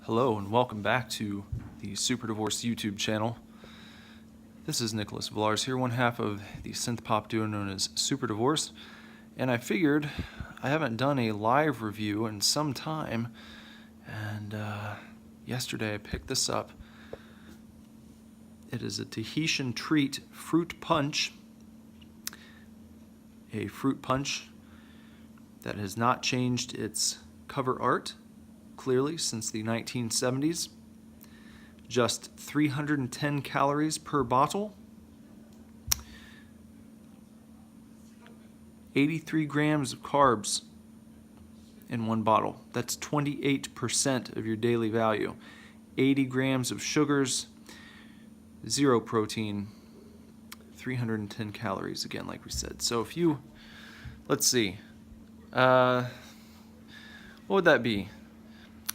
Hello and welcome back to the Super Divorce YouTube channel. This is Nicholas Villars here, one half of the synth pop duo known as Super Divorce, and I figured I haven't done a live review in some time, and yesterday I picked this up. It is a Tahitian treat fruit punch, a fruit punch that has not changed its cover art clearly since the 1970s. Just 310 calories per bottle, 83 grams of carbs in one bottle. That's 28% of your daily value. 80 grams of sugars, 0 protein, 310 calories again, like we said. So if you, let's see, what would that be?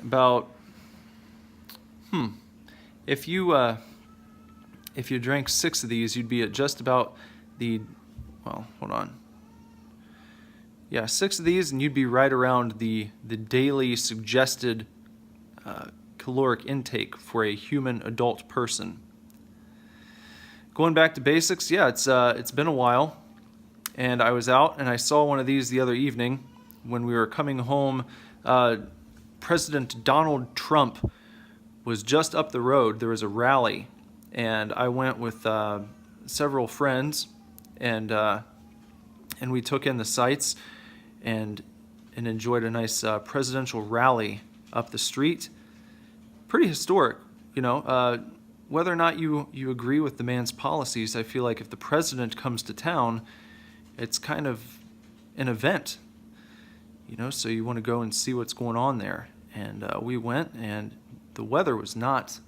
About, if you drank 6 of these, you'd be at just about the, well, hold on. Yeah, 6 of these, and you'd be right around the daily suggested caloric intake for a human adult person. Going back to basics, yeah, it's been a while, and I was out and I saw one of these the other evening when we were coming home. President Donald Trump was just up the road. There was a rally, and I went with several friends, and we took in the sights and enjoyed a nice presidential rally up the street. Pretty historic, you know. Whether or not you agree with the man's policies, I feel like if the president comes to town, it's kind of an event. You know, so you want to go and see what's going on there. And we went, and the weather was not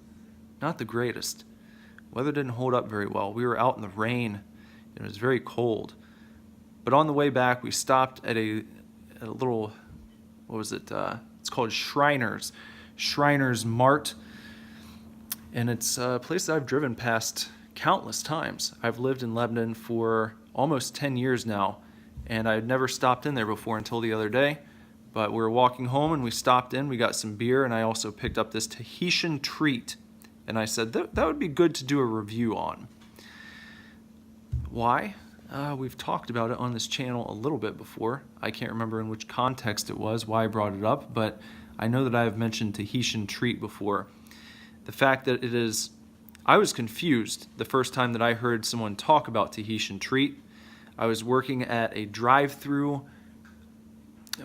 the greatest. Weather didn't hold up very well. We were out in the rain. It was very cold. But on the way back, we stopped at a little, what was it? It's called Shriners Mart. And it's a place that I've driven past countless times. I've lived in Lebanon for almost 10 years now, and I had never stopped in there before until the other day. But we were walking home and we stopped in, we got some beer, and I also picked up this Tahitian treat. And I said, that would be good to do a review on. Why? We've talked about it on this channel a little bit before. I can't remember in which context it was, why I brought it up, but I know that I have mentioned Tahitian treat before. The fact that it is, I was confused the first time that I heard someone talk about Tahitian treat. I was working at a drive-through,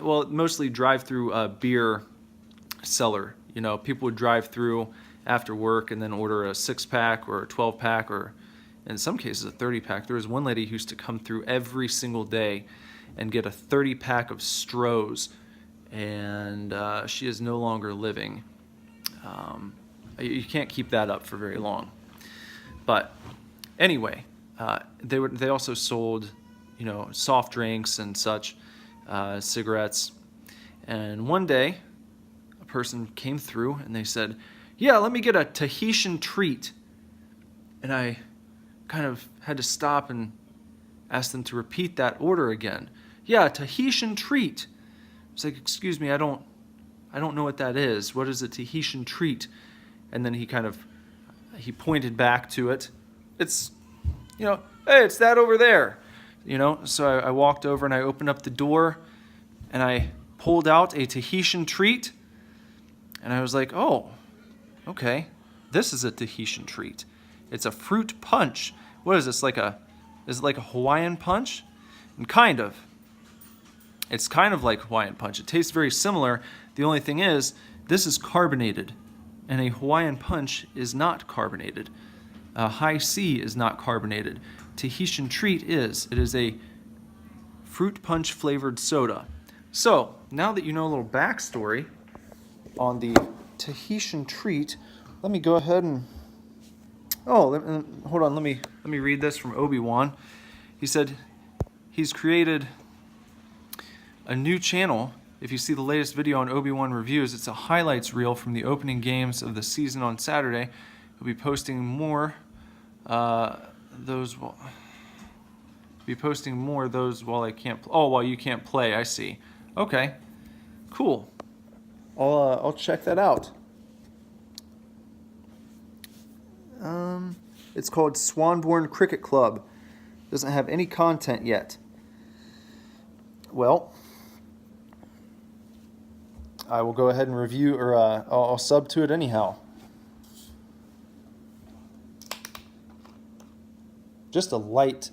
well, mostly drive-through beer cellar. You know, people would drive through after work and then order a 6-pack or a 12-pack, or in some cases a 30-pack. There was one lady who used to come through every single day and get a 30-pack of Strohs, and she is no longer living. You can't keep that up for very long. But anyway, they also sold, you know, soft drinks and such, cigarettes. And one day, a person came through and they said, "Yeah, let me get a Tahitian treat." And I kind of had to stop and ask them to repeat that order again. "Yeah, Tahitian treat." I was like, "Excuse me, I don't know what that is. What is a Tahitian treat?" And then he pointed back to it. It's, you know, "Hey, it's that over there." You know, so I walked over and I opened up the door and I pulled out a Tahitian treat, and I was like, "Oh, okay, this is a Tahitian treat. It's a fruit punch." What is this, is it like a Hawaiian punch? And kind of. It's kind of like Hawaiian punch. It tastes very similar. The only thing is, this is carbonated, and a Hawaiian punch is not carbonated. High C is not carbonated. Tahitian treat is. It is a fruit punch flavored soda. So, now that you know a little backstory on the Tahitian treat, let me go ahead and, hold on, let me read this from Obi-Wan. He said he's created a new channel. If you see the latest video on Obi-Wan reviews, it's a highlights reel from the opening games of the season on Saturday. He'll be posting more those while I can't. While you can't play. I see. Okay, cool. I'll check that out. It's called Swanbourne Cricket Club. Doesn't have any content yet. Well, I will go ahead and review, or I'll sub to it anyhow. Just a light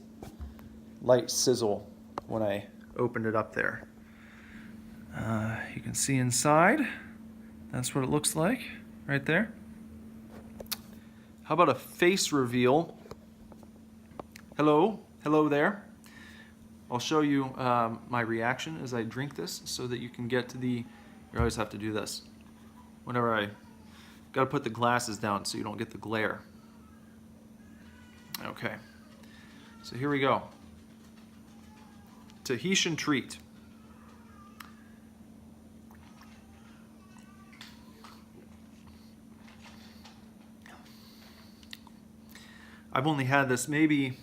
sizzle when I opened it up there. You can see inside. That's what it looks like right there. How about a face reveal? Hello there. I'll show you my reaction as I drink this so that you can get to the, you always have to do this. Whenever I gotta put the glasses down so you don't get the glare. Okay, so here we go. Tahitian treat. I've only had this maybe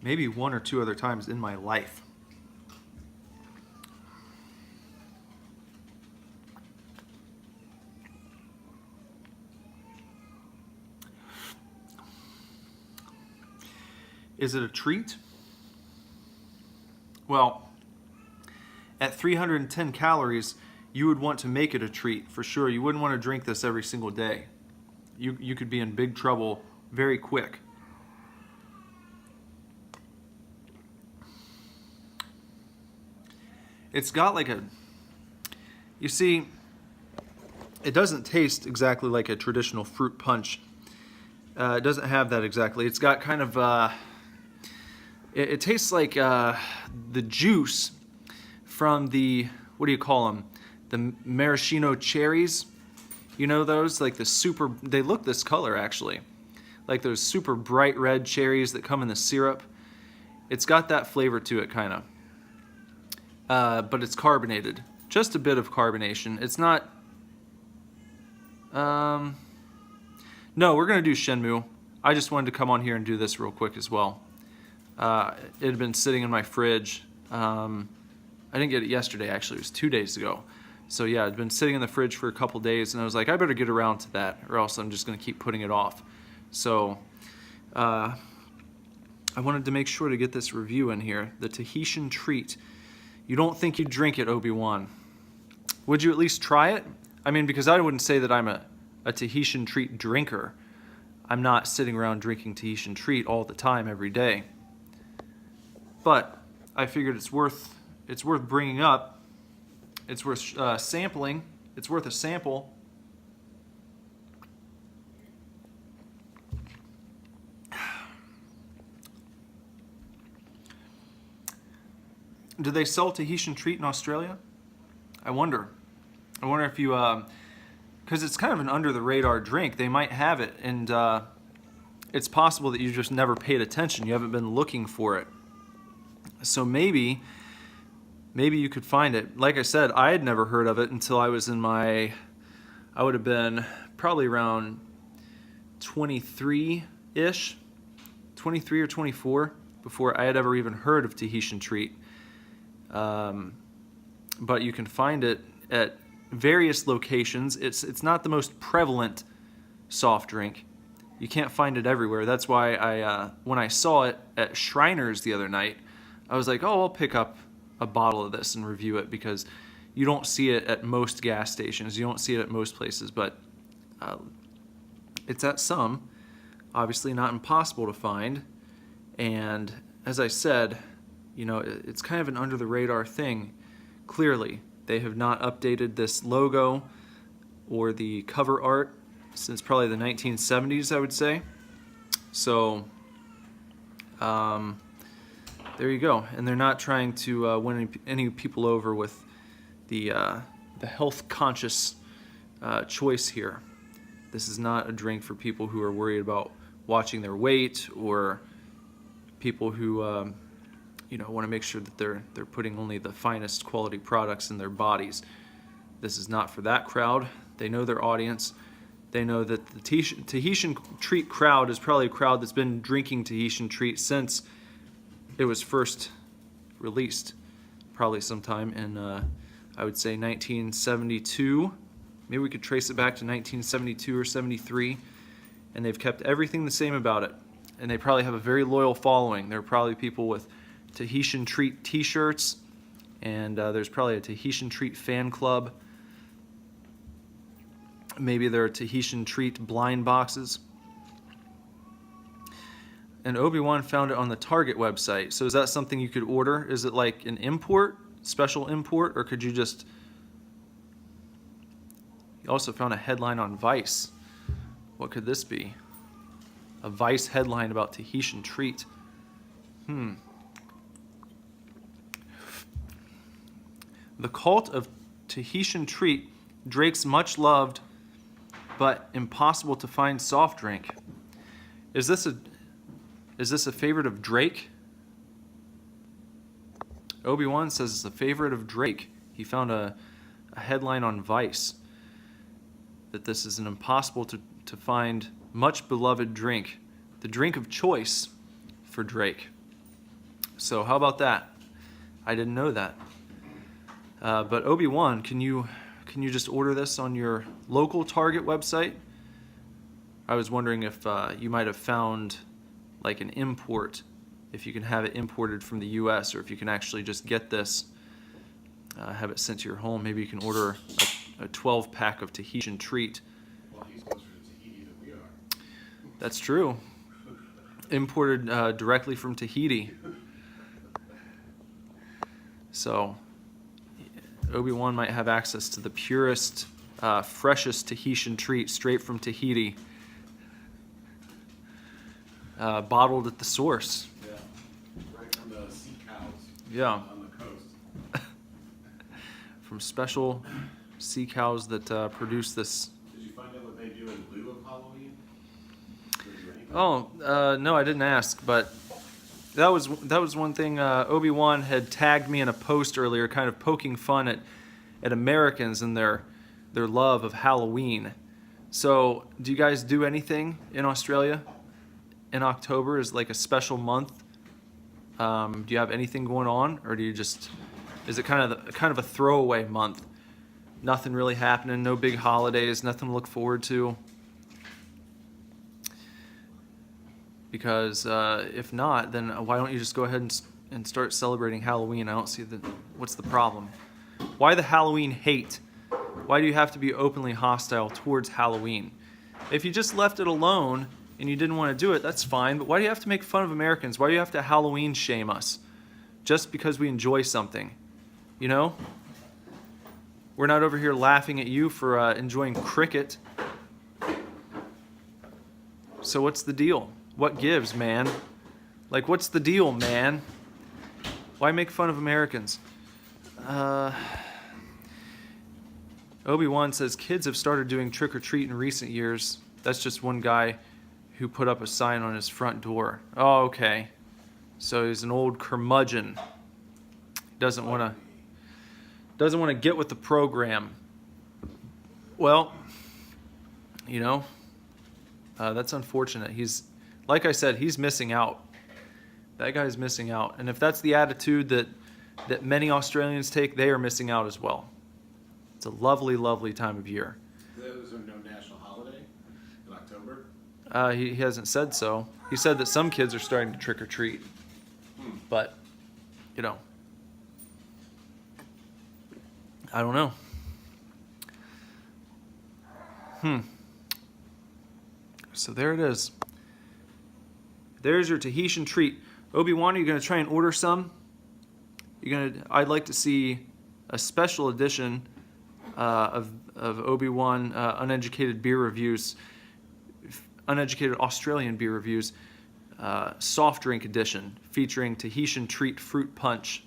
one or two other times in my life. Is it a treat? Well, at 310 calories, you would want to make it a treat for sure. You wouldn't want to drink this every single day. You could be in big trouble very quick. It's got like a, you see, it doesn't taste exactly like a traditional fruit punch. It doesn't have that exactly. It's got kind of, it tastes like the juice from the, what do you call them? The maraschino cherries. You know those? Like the super, they look this color actually. Like those super bright red cherries that come in the syrup. It's got that flavor to it kind of. But it's carbonated. Just a bit of carbonation. It's not, no, we're gonna do Shenmue. I just wanted to come on here and do this real quick as well. It had been sitting in my fridge. I didn't get it yesterday actually, it was 2 days ago. So yeah, it'd been sitting in the fridge for a couple days and I was like, I better get around to that or else I'm just gonna keep putting it off. So I wanted to make sure to get this review in here. The Tahitian treat. You don't think you'd drink it, Obi-Wan. Would you at least try it? I mean, because I wouldn't say that I'm a Tahitian treat drinker. I'm not sitting around drinking Tahitian treat all the time, every day. But I figured it's worth bringing up. It's worth sampling. It's worth a sample. Do they sell Tahitian treat in Australia? I wonder. I wonder if you, because it's kind of an under the radar drink. They might have it, and it's possible that you just never paid attention. You haven't been looking for it. So maybe you could find it. Like I said, I had never heard of it until I was in my, I would have been probably around 23-ish, 23 or 24, before I had ever even heard of Tahitian treat. But you can find it at various locations. It's not the most prevalent soft drink. You can't find it everywhere. That's why I when I saw it at Shriners the other night, I was like, oh, I'll pick up a bottle of this and review it, because you don't see it at most gas stations. You don't see it at most places, but it's at some. Obviously not impossible to find. And as I said, you know, it's kind of an under the radar thing. Clearly, they have not updated this logo or the cover art since probably the 1970s, I would say. So, there you go. And they're not trying to win any people over with the health conscious choice here. This is not a drink for people who are worried about watching their weight, or people who you know, want to make sure that they're putting only the finest quality products in their bodies. This is not for that crowd. They know their audience. They know that the Tahitian treat crowd is probably a crowd that's been drinking Tahitian treat since it was first released, probably sometime in, I would say 1972. Maybe we could trace it back to 1972 or 73. and they've kept everything the same about it. And they probably have a very loyal following. There are probably people with Tahitian Treat t-shirts, and there's probably a Tahitian Treat fan club. Maybe there are Tahitian Treat blind boxes. And Obi-Wan found it on the Target website. So is that something you could order? Is it like an import, special import, or could you just... He also found a headline on Vice. What could this be? A Vice headline about Tahitian Treat. The cult of Tahitian Treat, Drake's much loved but impossible to find soft drink. Is this a favorite of Drake? Obi-Wan says it's a favorite of Drake. He found a headline on Vice that this is an impossible to find much beloved drink, the drink of choice for Drake. So how about that? I didn't know that. But Obi-Wan, can you just order this on your local Target website? I was wondering if you might have found like an import, if you can have it imported from the US, or if you can actually just get this, have it sent to your home. Maybe you can order a 12-pack of Tahitian Treat. Well, he's closer to Tahiti than we are. That's true. Imported directly from Tahiti. So Obi-Wan might have access to the purest, freshest Tahitian Treat straight from Tahiti, bottled at the source. Yeah, right from the sea cows. Yeah. On the coast. From special sea cows that produce this. Did you find out what they do in lieu of Halloween? Did they do anything? Oh, no, I didn't ask, but that was one thing. Obi-Wan had tagged me in a post earlier, kind of poking fun at Americans and their love of Halloween. So, do you guys do anything in Australia in October? Is like a special month? Do you have anything going on, or do you just? Is it kind of a throwaway month? Nothing really happening, no big holidays, nothing to look forward to. Because if not, then why don't you just go ahead and start celebrating Halloween? I don't see what's the problem. Why the Halloween hate? Why do you have to be openly hostile towards Halloween? If you just left it alone and you didn't want to do it, that's fine. But why do you have to make fun of Americans? Why do you have to Halloween shame us? Just because we enjoy something, you know? We're not over here laughing at you for enjoying cricket. So what's the deal? What gives, man? Like, what's the deal, man? Why make fun of Americans? Obi-Wan says kids have started doing trick-or-treat in recent years. That's just one guy who put up a sign on his front door. Oh, okay. So he's an old curmudgeon. Doesn't want to get with the program. Well, you know, that's unfortunate. Like I said, he's missing out. That guy's missing out. And if that's the attitude that many Australians take, they are missing out as well. It's a lovely, lovely time of year. Is there no national holiday in October? He hasn't said so. He said that some kids are starting to trick or treat. But, you know, I don't know. So there it is. There's your Tahitian Treat. Obi-Wan, are you going to try and order some? I'd like to see a special edition of Obi-Wan uneducated beer reviews, uneducated Australian beer reviews, soft drink edition featuring Tahitian Treat fruit punch.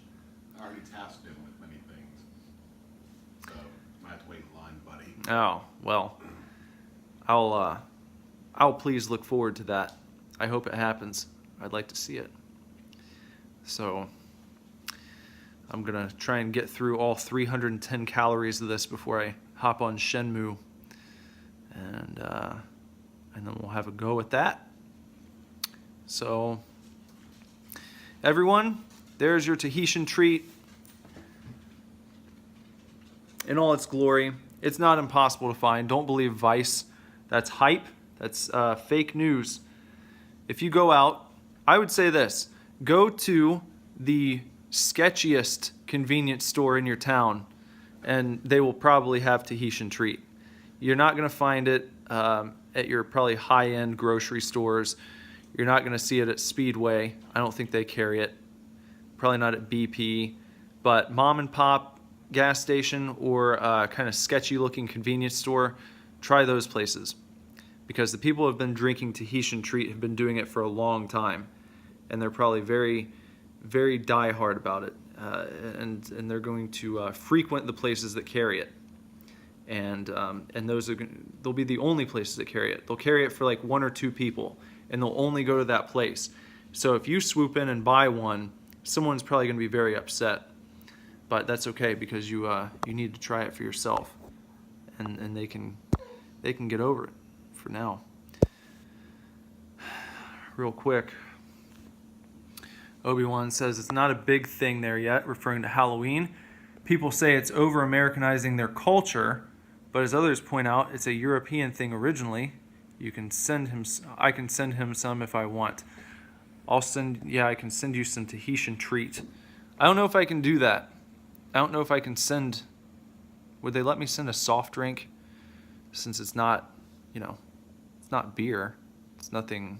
I already tasked him with many things, so you might have to wait in line, buddy. Oh, well, I'll please look forward to that. I hope it happens. I'd like to see it. So I'm gonna try and get through all 310 calories of this before I hop on Shenmue, and then we'll have a go at that. So everyone, there's your Tahitian Treat in all its glory. It's not impossible to find. Don't believe Vice. That's hype. That's fake news. If you go out, I would say this: go to the sketchiest convenience store in your town, and they will probably have Tahitian treat. You're not going to find it at your probably high-end grocery stores. You're not going to see it at Speedway. I don't think they carry it. Probably not at BP. But mom and pop gas station or kind of sketchy-looking convenience store, try those places. Because the people who have been drinking Tahitian treat have been doing it for a long time. And they're probably very, very die-hard about it. And they're going to frequent the places that carry it. And those are they'll be the only places that carry it. They'll carry it for like 1 or 2 people, and they'll only go to that place. So if you swoop in and buy one, someone's probably going to be very upset. But that's okay, because you need to try it for yourself, and they can get over it for now. Real quick, Obi-Wan says it's not a big thing there yet, referring to Halloween. People say it's over-Americanizing their culture, but as others point out, it's a European thing originally. I can send him some if I want. I can send you some Tahitian treat. I don't know if I can do that. I don't know if I can send. Would they let me send a soft drink? Since it's not, it's not beer. It's nothing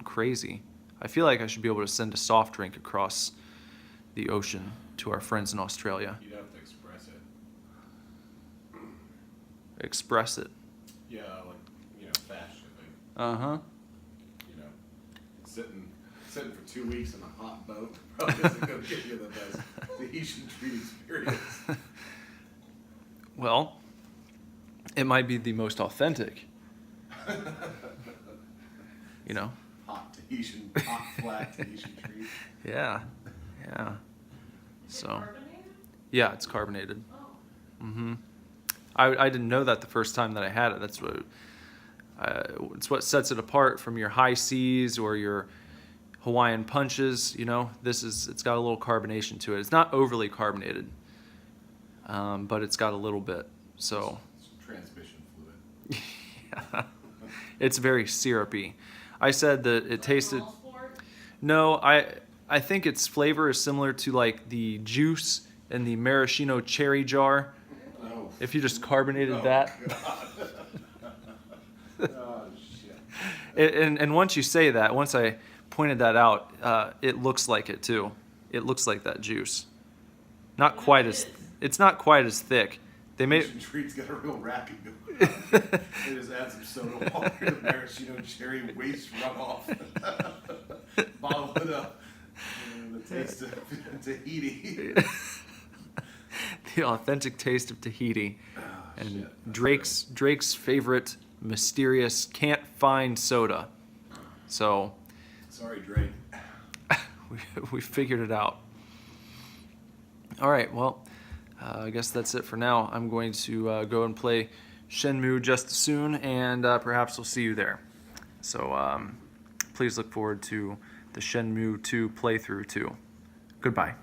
crazy. I feel like I should be able to send a soft drink across the ocean to our friends in Australia. You'd have to express it. Express it. Yeah, fast shipping. Uh-huh. Sitting for 2 weeks in a hot boat probably isn't going to give you the best Tahitian treat experience. Well, it might be the most authentic. Hot flat Tahitian treat. Yeah. Is it So, carbonated? yeah, it's carbonated. Oh. Mm-hmm. I didn't know that the first time that I had it. That's what it's what sets it apart from your high seas or your Hawaiian punches. It's got a little carbonation to it. It's not overly carbonated, but it's got a little bit. So It's transmission fluid. yeah, it's very syrupy. I said that it tasted. No, I think its flavor is similar to like the juice in the maraschino cherry jar. Oh. If you just carbonated Oh, that. Oh, shit. And once you say that, once I pointed that out, it looks like it too. It looks like that juice. It's not quite as thick. They made Tahitian treat's got a real rapping going on. They just add some soda water to maraschino cherry waste runoff. Bottle it up. And the taste of Tahiti. the authentic taste of Tahiti. Oh, And shit. Drake's favorite mysterious can't find soda. So Sorry, Drake. we figured it out. All right, well, I guess that's it for now. I'm going to go and play Shenmue just soon, and perhaps we'll see you there. So please look forward to the Shenmue 2 playthrough too. Goodbye.